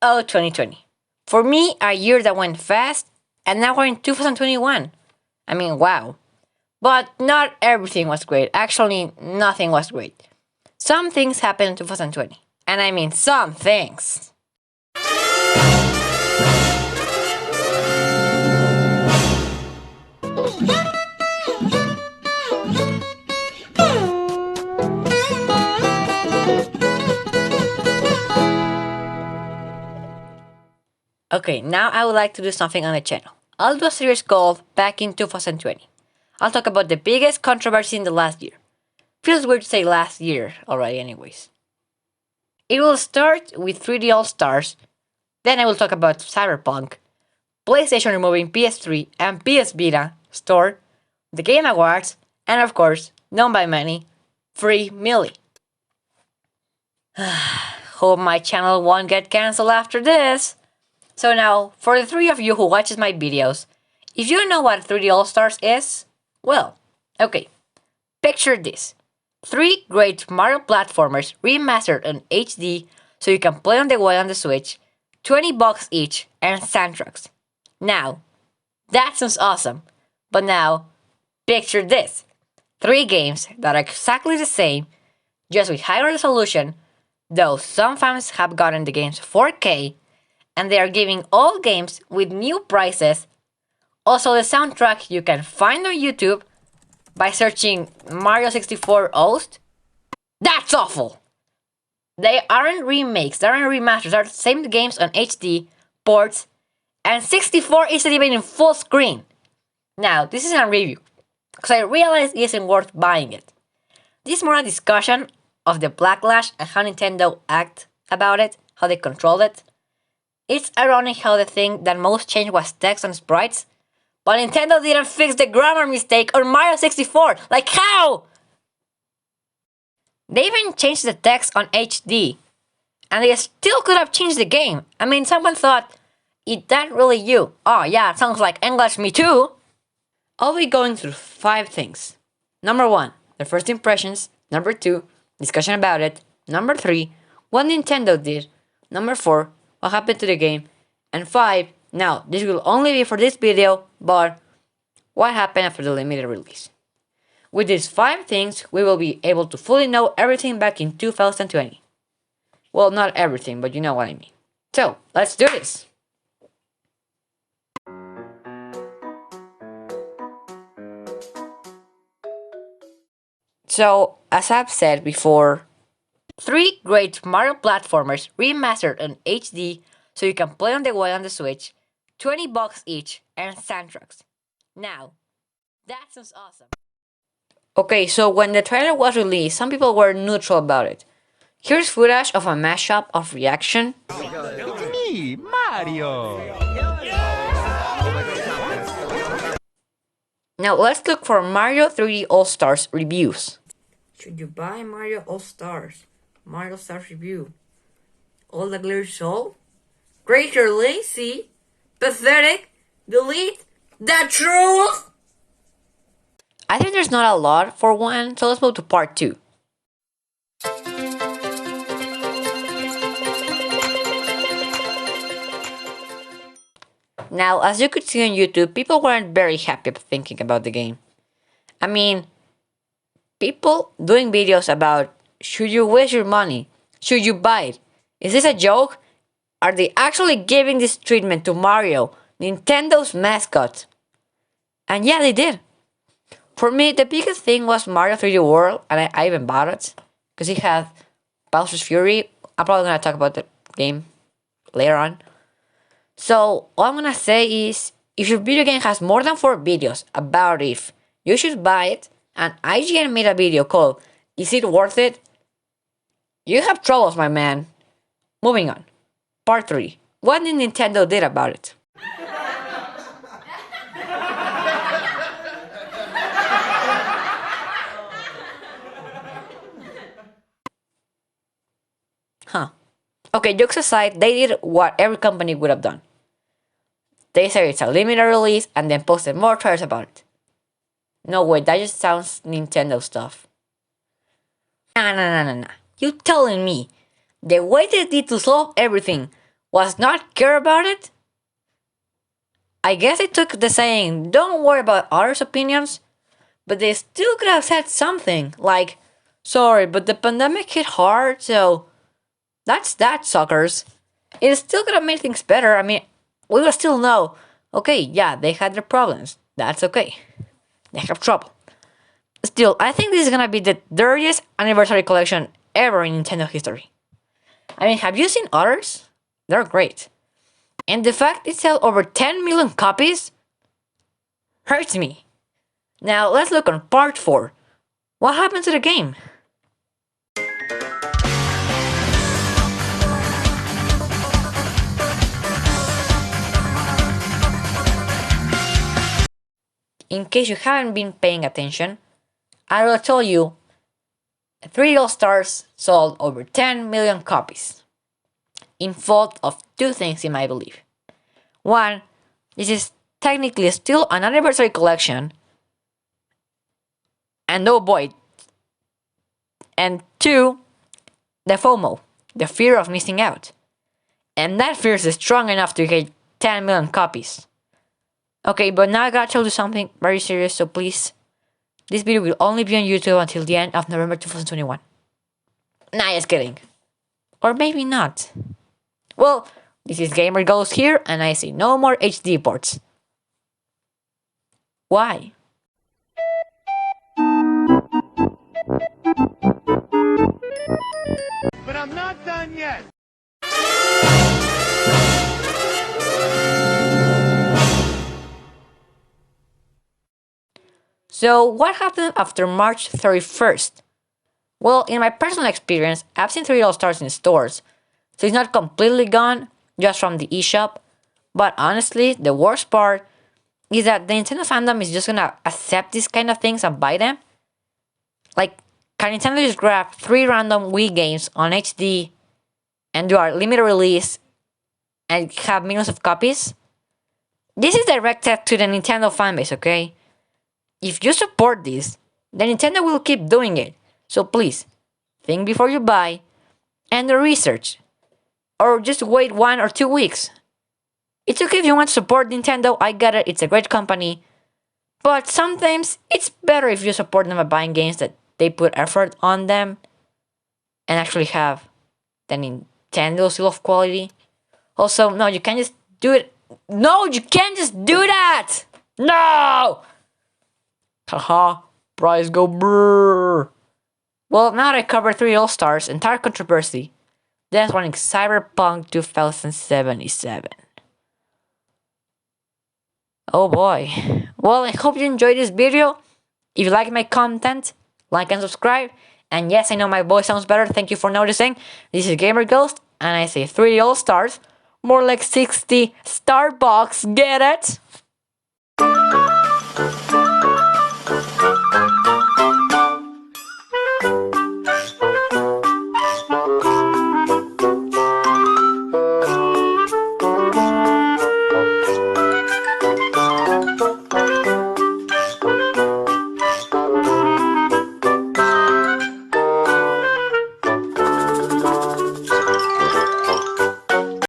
Oh, 2020. For me, a year that went fast, and now we're in 2021. I mean, wow. But not everything was great. Actually, nothing was great. Some things happened in 2020. And I mean, some things. Okay, now I would like to do something on the channel. I'll do a series called Back in 2020. I'll talk about the biggest controversy in the last year. Feels weird to say last year already, anyways. It will start with 3D All Stars, then I will talk about Cyberpunk, PlayStation removing PS3 and PS Vita store, the Game Awards, and of course, known by many, Free Millie. Hope my channel won't get cancelled after this. So now, for the three of you who watches my videos, if you know what 3D All Stars is, well, okay, picture this. Three great Mario platformers remastered in HD so you can play on the Wii on the Switch, 20 bucks each, and soundtracks. Now, that sounds awesome, but now, picture this. Three games that are exactly the same, just with higher resolution, though some fans have gotten the games 4K, and they are giving all games with new prices. Also, the soundtrack you can find on YouTube by searching Mario 64 Host. That's awful! They aren't remakes, they aren't remasters, they're the same games on HD, ports, and 64 isn't even in full screen. Now, this is a review, because I realize it isn't worth buying it. This is more a discussion of the backlash and how Nintendo act about it, how they control it. It's ironic how the thing that most changed was text and sprites, but Nintendo didn't fix the grammar mistake on Mario 64. Like how? They even changed the text on HD, and they still could have changed the game. I mean, someone thought, is that really you? Oh yeah, it sounds like English me too. I'll be going through 5 things. Number 1, the first impressions. Number 2, discussion about it. Number 3, what Nintendo did. Number 4, what happened to the game. And 5, now this will only be for this video, but what happened after the limited release. With these 5 things, we will be able to fully know everything back in 2020. Well, not everything, but you know what I mean. So, let's do this! So, as I've said before, 3 great Mario platformers remastered in HD so you can play on the Wii on the Switch, 20 bucks each, and soundtracks. Now, that sounds awesome. Okay, so when the trailer was released, some people were neutral about it. Here's footage of a mashup of reaction. It's me, Mario! Now let's look for Mario 3D All-Stars reviews. Should you buy Mario All-Stars? Mario Stars review. All the glitter soul? Great, you're lazy. Pathetic. Delete. The truth! I think there's not a lot for one, so let's move to part 2. Now, as you could see on YouTube, people weren't very happy thinking about the game. I mean, people doing videos about, should you waste your money? Should you buy it? Is this a joke? Are they actually giving this treatment to Mario, Nintendo's mascot? And yeah, they did. For me, the biggest thing was Mario 3D World, and I even bought it, because it had Bowser's Fury. I'm probably going to talk about the game later on. So, all I'm going to say is, if your video game has more than 4 videos about it, you should buy it, and IGN made a video called, Is It Worth It? You have troubles, my man. Moving on. Part 3. What did Nintendo did about it? Huh. Okay, jokes aside, they did what every company would have done. They said it's a limited release and then posted more trailers about it. No way, that just sounds Nintendo stuff. Nah. You telling me the way they did to solve everything was not care about it? I guess they took the saying, don't worry about others' opinions, but they still could have said something like, sorry, but the pandemic hit hard, so that's that, suckers. It still could have made things better. I mean, we will still know, okay, yeah, they had their problems. That's okay. They have trouble. Still, I think this is gonna be the dirtiest anniversary collection ever in Nintendo history. I mean, have you seen others? They're great. And the fact it sold over 10 million copies hurts me. Now let's look on part 4. What happened to the game? In case you haven't been paying attention, I will tell you 3 All Stars sold over 10 million copies. In fault of 2 things in my belief. One, this is technically still an anniversary collection, and oh boy. And 2, the FOMO, the fear of missing out. And that fear is strong enough to get 10 million copies. Okay, but now I gotta tell you something very serious, so please, this video will only be on YouTube until the end of November 2021. Nah, just kidding. Or maybe not. Well, this is Gamer Ghost here, and I say no more HD ports. Why? But I'm not done yet. So, what happened after March 31st? Well, in my personal experience, I've seen 3 All Stars in stores, so it's not completely gone just from the eShop. But honestly, the worst part is that the Nintendo fandom is just gonna accept these kind of things and buy them. Like, can Nintendo just grab 3 random Wii games on HD and do a limited release and have millions of copies? This is directed to the Nintendo fanbase, okay? If you support this, then Nintendo will keep doing it. So please, think before you buy and do research. Or just wait 1 or 2 weeks. It's okay if you want to support Nintendo, I get it, it's a great company. But sometimes it's better if you support them by buying games that they put effort on them and actually have the Nintendo seal of quality. Also, no, you can't just do it. No, you can't just do that! No! Haha, price go brrr. Well, now that I covered 3 All Stars, entire controversy, that's running Cyberpunk 2077. Oh boy. Well, I hope you enjoyed this video. If you like my content, like and subscribe. And yes, I know my voice sounds better, thank you for noticing. This is Gamer Ghost, and I say 3 All Stars, more like 60 Starbucks, get it?